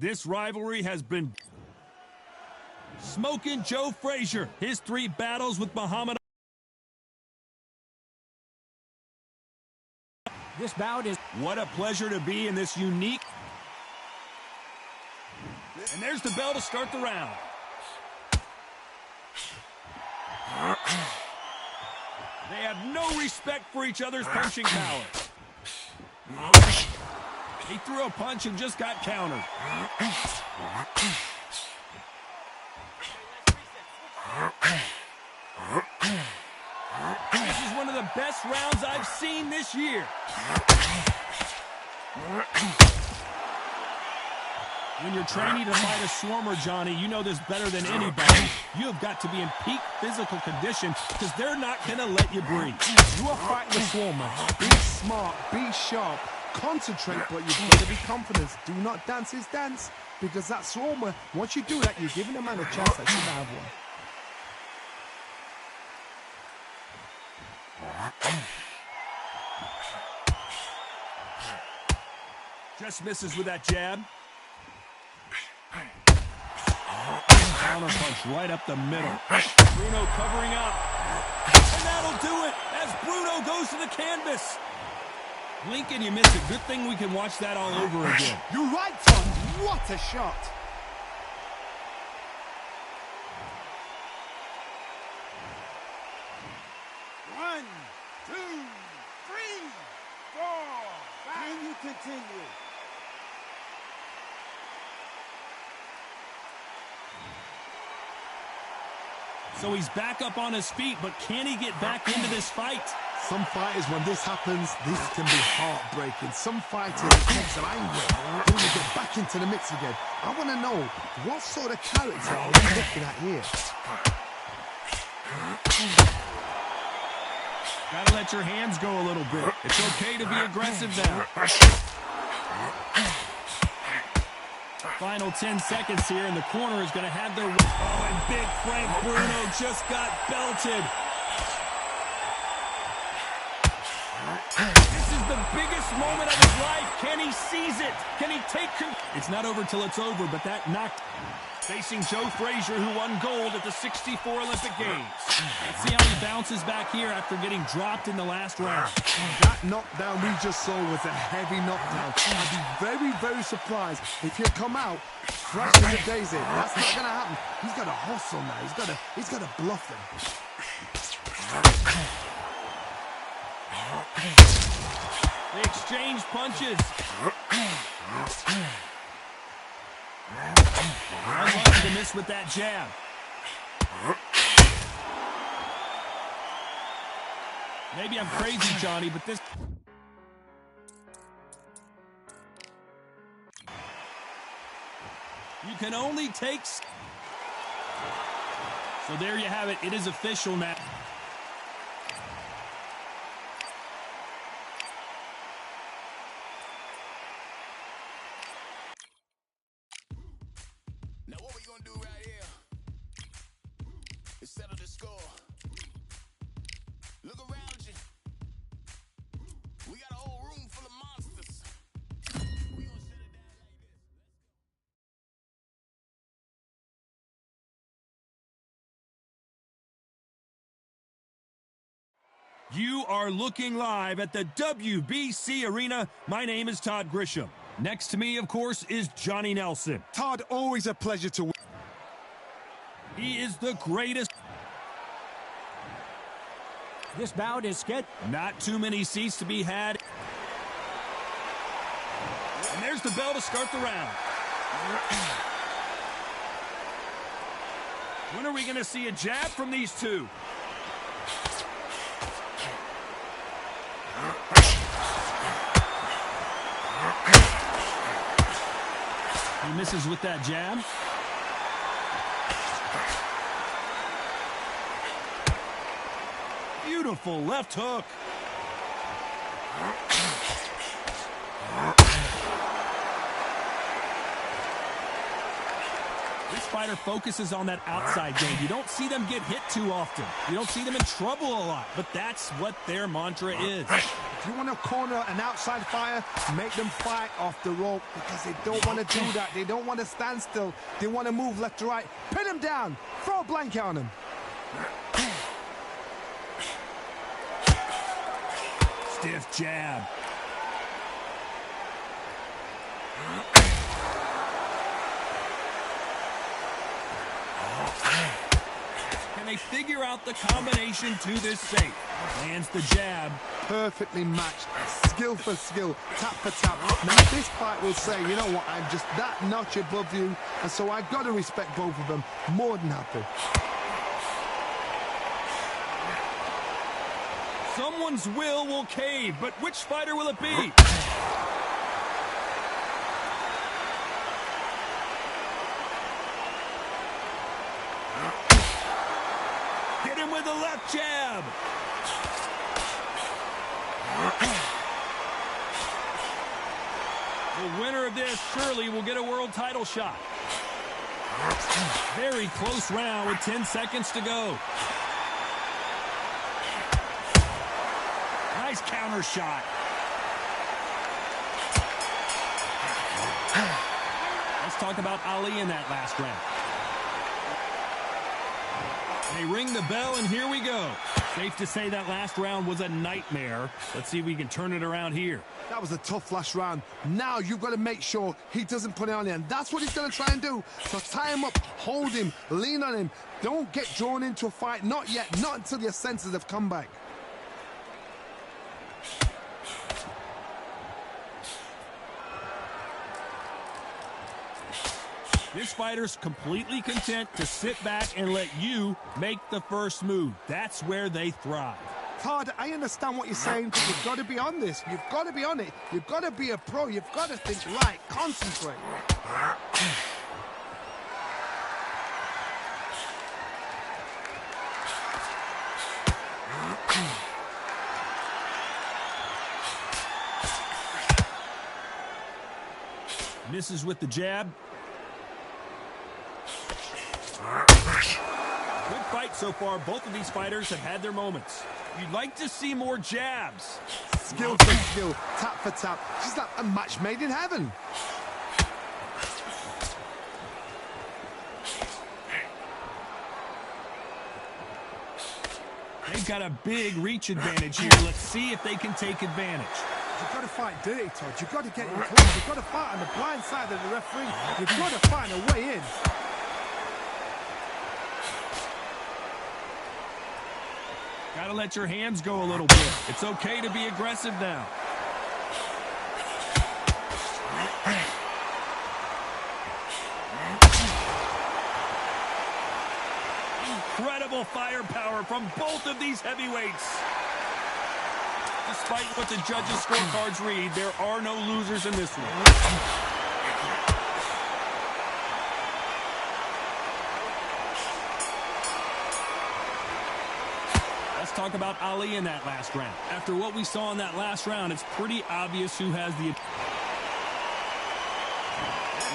This rivalry has been smoking Joe Frazier. His 3 battles with Muhammad. This bout is... What a pleasure to be in this unique... And there's the bell to start the round. They have no respect for each other's punching power. He threw a punch and just got countered. This is one of the best rounds I've seen this year. When you're training to fight a swarmer, Johnny, you know this better than anybody. You have got to be in peak physical condition because they're not going to let you breathe. You are fighting a swarmer. Be smart, be sharp, concentrate, but you've got to be confident. Do not dance his dance, because that swarmer, once you do that, you're giving a man a chance that shouldn't have one. Just misses with that jab. Counter punch right up the middle. Bruno covering up. And that'll do it as Bruno goes to the canvas. Lincoln, you missed it. Good thing we can watch that all over again. You're right, Tom. What a shot. One, two, three, four. Can you continue? So he's back up on his feet, but can he get back into this fight? Some fighters, when this happens, this can be heartbreaking. Some fighters, it takes them angry. They want to get back into the mix again. I want to know, what sort of character are we looking at here? Gotta let your hands go a little bit. It's okay to be aggressive now. Final 10 seconds here, and the corner is going to have their... Oh, and big Frank Bruno just got belted. This is the biggest moment of his life. Can he seize it? Can he take... It's not over till it's over, but that knocked... Facing Joe Frazier, who won gold at the '64 Olympic Games. Let's see how he bounces back here after getting dropped in the last round. That knockdown we just saw was a heavy knockdown. I'd be very, very surprised if he'll come out fresh as a daisy. That's not going to happen. He's got to hustle now. He's got to bluff them. They exchange punches. Unlucky to miss with that jab. Maybe I'm crazy, Johnny, but this... You can only take... So there you have it. It is official now. You are looking live at the WBC Arena. My name is Todd Grisham. Next to me, of course, is Johnny Nelson. Todd, always a pleasure to win. He is the greatest. This bout is scheduled. Not too many seats to be had. And there's the bell to start the round. When are we going to see a jab from these two? He misses with that jab. Beautiful left hook. This fighter focuses on that outside game. You don't see them get hit too often. You don't see them in trouble a lot, but that's what their mantra is. If you want to corner an outside fighter, make them fight off the rope because they don't want to do that. They don't want to stand still. They want to move left to right. Pin him down. Throw a blanket on him. Stiff jab. Can they figure out the combination to this safe? Lands the jab. Perfectly matched. Skill for skill. Tap for tap. Now this fight will say, you know what, I'm just that notch above you, and so I've got to respect both of them. More than happy. Someone's will cave, but which fighter will it be? Hit him with a left jab. The winner of this surely will get a world title shot. Very close round with 10 seconds to go. Nice counter shot. Let's talk about Ali in that last round. They ring the bell, and here we go. Safe to say that last round was a nightmare. Let's see if we can turn it around here. That was a tough last round. Now you've got to make sure he doesn't put it on you, and that's what he's going to try and do. So tie him up, hold him, lean on him. Don't get drawn into a fight. Not yet. Not until your senses have come back. This fighter's completely content to sit back and let you make the first move. That's where they thrive. Todd, I understand what you're saying, but you've got to be on this. You've got to be on it. You've got to be a pro. You've got to think right. Concentrate. Misses with the jab. Good fight so far. Both of these fighters have had their moments. You'd like to see more jabs. Skill for skill, tap for tap. She's like a match made in heaven. They've got a big reach advantage here. Let's see if they can take advantage. You've got to fight dirty, Todd. You've got to get in close. You've got to fight on the blind side of the referee. You've got to find a way in. Gotta let your hands go a little bit. It's okay to be aggressive now. Incredible firepower from both of these heavyweights. Despite what the judges' scorecards read, there are no losers in this one. Let's talk about Ali in that last round. After what we saw in that last round, it's pretty obvious who has the...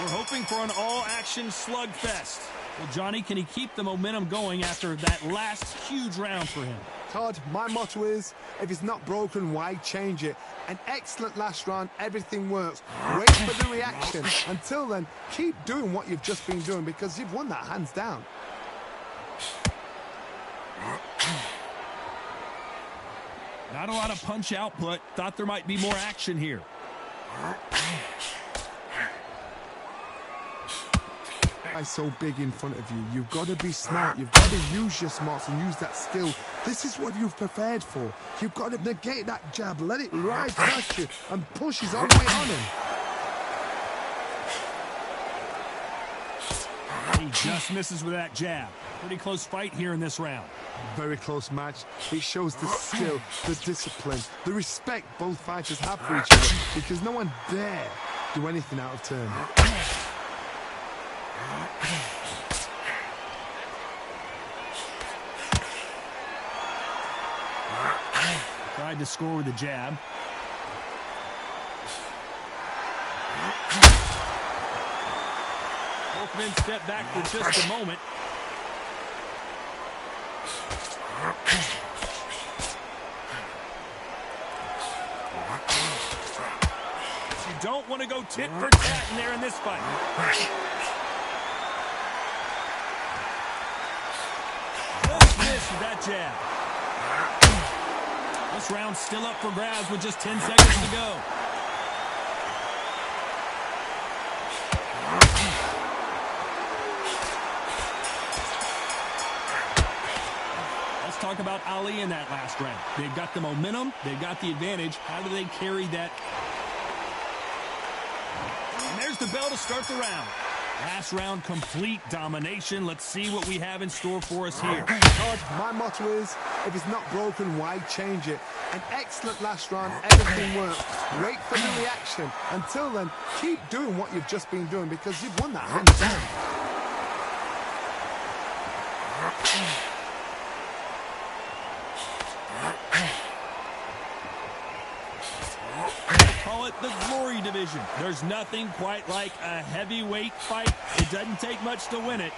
We're hoping for an all-action slugfest. Well, Johnny, can he keep the momentum going after that last huge round for him? Todd, my motto is, if it's not broken, why change it? An excellent last round, everything works. Wait for the reaction. Until then, keep doing what you've just been doing because you've won that hands down. Not a lot of punch output. Thought there might be more action here. Guy's so big in front of you. You've got to be smart. You've got to use your smarts and use that skill. This is what you've prepared for. You've got to negate that jab. Let it ride past you and push his own weight on him. He just misses with that jab. Pretty close fight here in this round. Very close match. It shows the skill, the discipline, the respect both fighters have for each other because no one dare do anything out of turn. Tried to score with a jab. Both men step back for just a moment. You don't want to go tit for tat in there in this fight. Just missed with that jab. This round's still up for grabs with just 10 seconds to go. Let's talk about Ali in that last round. They've got the momentum. They've got the advantage. How do they carry that? And there's the bell to start the round. Last round, complete domination. Let's see what we have in store for us here. Todd, my motto is, if it's not broken, why change it? An excellent last round, everything worked. Wait for the reaction. Until then, keep doing what you've just been doing because you've won that hands down. Call it the glory division. There's nothing quite like a heavyweight fight. It doesn't take much to win it.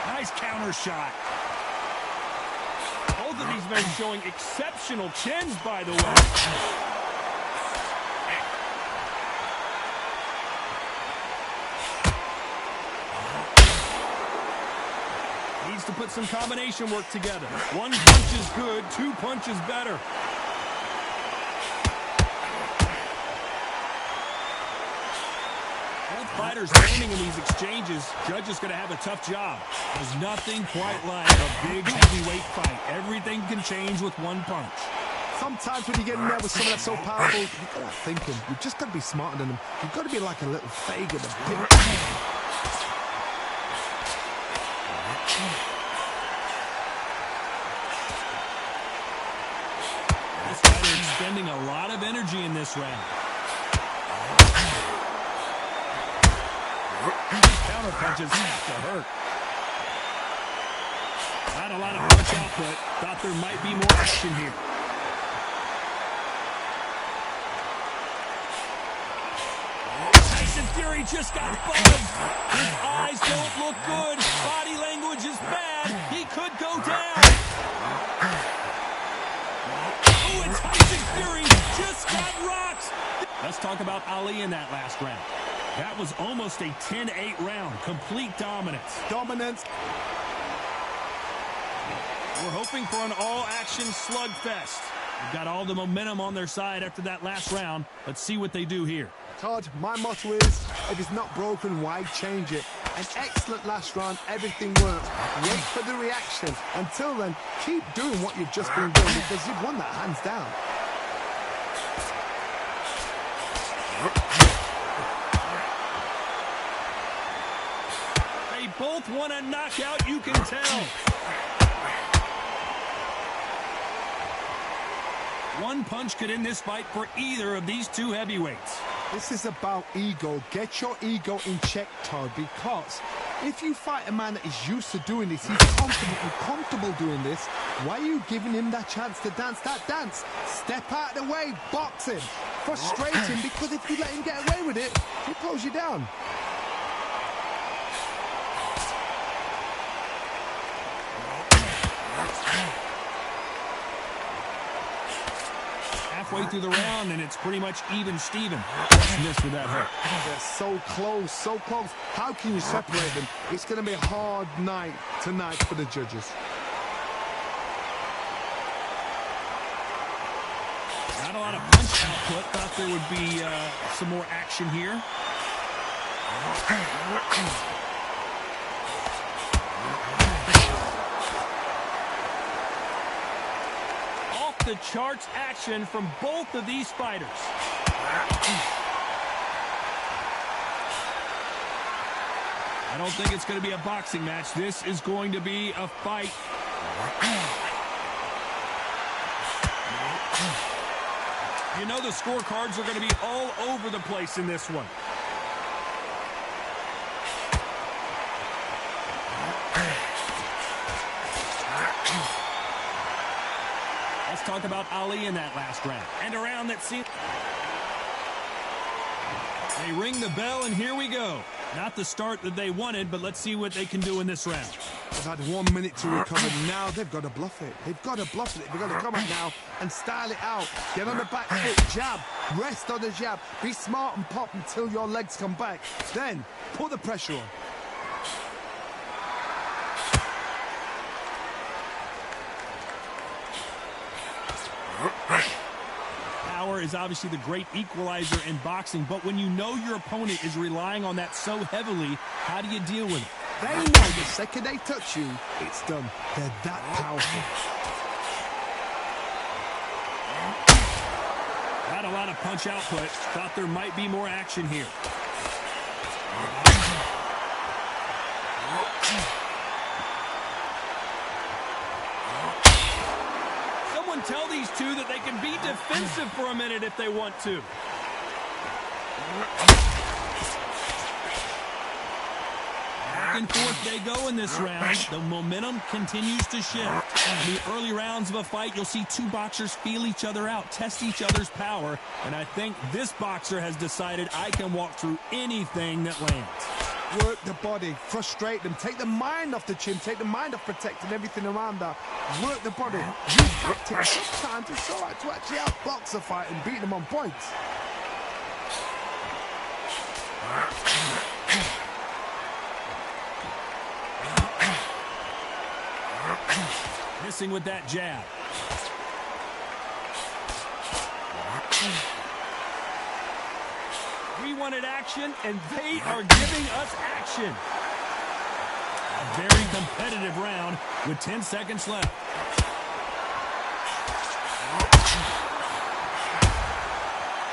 Nice counter shot. Both of these men showing exceptional chins, by the way. Needs to put some combination work together. One punch is good, two punches better. Both fighters landing in these exchanges. Judge is going to have a tough job. There's nothing quite like a big heavyweight fight. Everything can change with one punch. Sometimes when you get in there with someone that's so powerful, you've got to think him. You've just got to be smarter than him. You've got to be like a little Fagin. This fighter expending a lot of energy in this round. Counter punches have to hurt. Not a lot of punch output. Thought there might be more action here. Tyson Fury just got buzzed. His eyes don't look good. Body language is bad. He could go down. Oh, and Tyson Fury just got rocked. Let's talk about Ali in that last round. That was almost a 10-8 round. Complete dominance. Dominance. We're hoping for an all-action slugfest. They've got all the momentum on their side after that last round. Let's see what they do here. Todd, my motto is, if it's not broken, why change it? An excellent last round, everything worked. Wait for the reaction. Until then, keep doing what you've just been doing because you've won that hands down. They both want a knockout, you can tell. One punch could end this fight for either of these two heavyweights. This is about ego. Get your ego in check, Todd, because if you fight a man that is used to doing this, he's confident and comfortable doing this, why are you giving him that chance to dance that dance? Step out of the way, box him, frustrate him, because if you let him get away with it, he'll close you down. Halfway through the round, and it's pretty much even Steven. Just missed with that hook. They're so close, so close. How can you separate them? It's going to be a hard night tonight for the judges. Not a lot of punch output. Thought there would be some more action here. The charts action from both of these fighters. I don't think it's going to be a boxing match. This is going to be a fight. You know the scorecards are going to be all over the place in this one. Let's talk about Ali in that last round. And a round that seemed... They ring the bell, and here we go. Not the start that they wanted, but let's see what they can do in this round. They've had 1 minute to recover. Now they've got to bluff it. They've got to bluff it. They've got to come out now and style it out. Get on the back foot, jab. Rest on the jab. Be smart and pop until your legs come back. Then put the pressure on. Power is obviously the great equalizer in boxing, but when you know your opponent is relying on that so heavily, how do you deal with it? They know the second they touch you, it's done. They're that powerful. Not a lot of punch output. Thought there might be more action here. Someone tell these two that they can be defensive for a minute if they want to. Back and forth they go in this round. The momentum continues to shift. In the early rounds of a fight, you'll see two boxers feel each other out, test each other's power, and I think this boxer has decided I can walk through anything that lands. Work the body, frustrate them, take the mind off the chin, take the mind off protecting everything around that. Work the body, use tactics. Sometimes it's all right to actually outbox a fight and beat them on points. Missing with that jab. We wanted action, and they are giving us action. A very competitive round with 10 seconds left.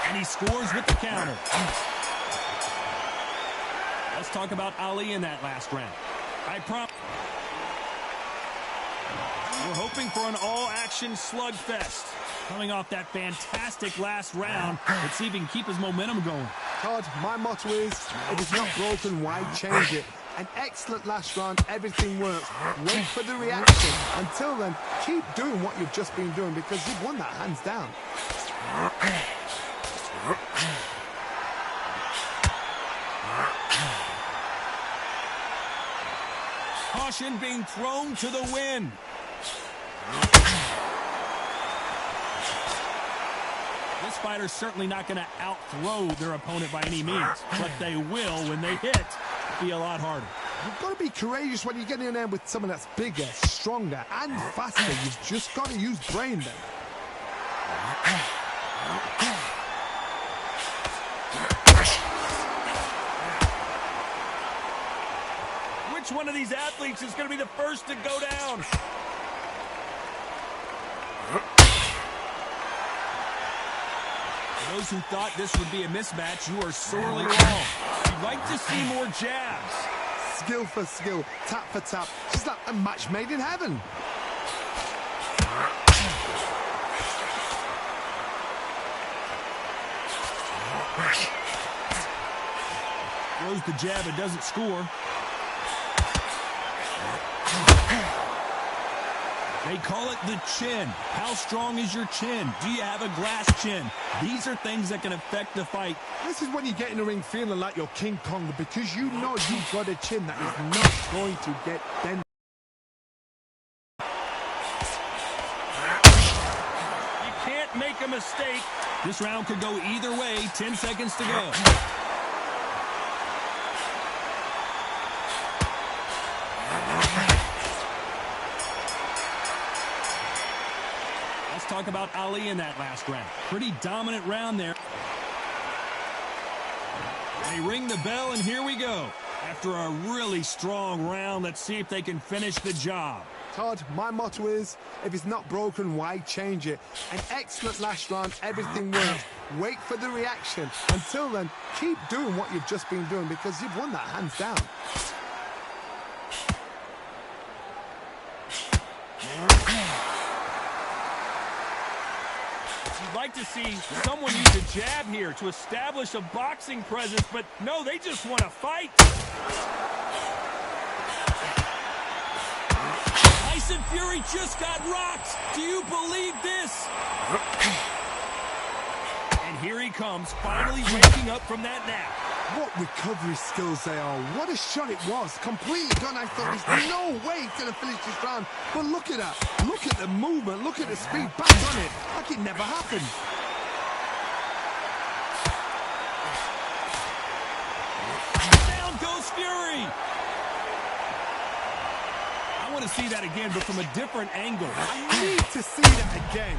And he scores with the counter. Let's talk about Ali in that last round. We're hoping for an all-action slugfest. Coming off that fantastic last round, let's see if he can keep his momentum going. Todd, my motto is, if it's not broken, why change it? An excellent last round, everything works. Wait for the reaction. Until then, keep doing what you've just been doing because you've won that hands down. Caution being thrown to the wind. This fighter's certainly not going to out-throw their opponent by any means, but they will when they hit. Be a lot harder. You've got to be courageous when you get in there with someone that's bigger, stronger, and faster. You've just got to use brain then. Which one of these athletes is going to be the first to go down? For those who thought this would be a mismatch, you are sorely wrong. You'd like to see more jabs. Skill for skill, tap for tap. Just like a match made in heaven. Throws the jab, it doesn't score. They call it the chin. How strong is your chin? Do you have a glass chin? These are things that can affect the fight. This is when you get in the ring feeling like you're King Kong because you know you've got a chin that is not going to get bent. You can't make a mistake. This round could go either way. 10 seconds to go. Talk about Ali in that last round. Pretty dominant round there. They ring the bell, and here we go. After a really strong round, let's see if they can finish the job. Todd, my motto is, if it's not broken, why change it? An excellent last round, everything works. Wait for the reaction. Until then, keep doing what you've just been doing because you've won that hands down. You'd like to see someone use a jab here to establish a boxing presence, but no, they just want to fight. Tyson Fury just got rocked. Do you believe this? And here he comes, finally waking up from that nap. What recovery skills they are. What a shot it was. Completely done. I thought there's no way he's going to finish this round. But look at that. Look at the movement. Look at the speed. Back on it. Like it never happened. Down goes Fury. I want to see that again, but from a different angle. I need to see that again.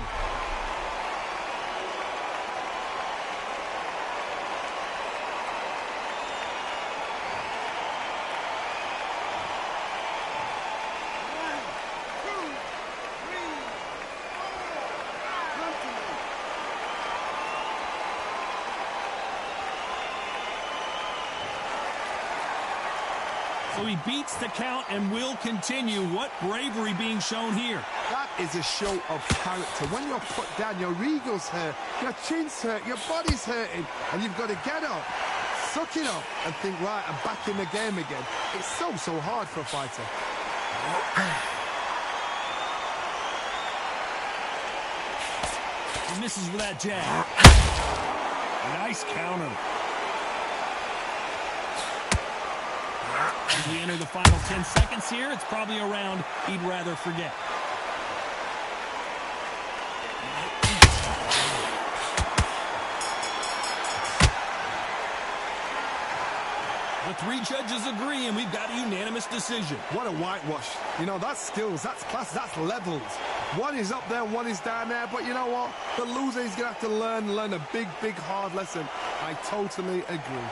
So he beats the count and will continue. What bravery being shown here. That is a show of character. When you're put down, your ego's hurt, your chin's hurt, your body's hurting, and you've got to get up, suck it up, and think, right, I'm back in the game again. It's so hard for a fighter. He misses with that jab. Nice counter. As we enter the final 10 seconds here, it's probably a round he'd rather forget. The three judges agree, and we've got a unanimous decision. What a whitewash. You know, that's skills, that's class, that's levels. One is up there, one is down there, but you know what? The loser is going to have to learn a big, hard lesson. I totally agree.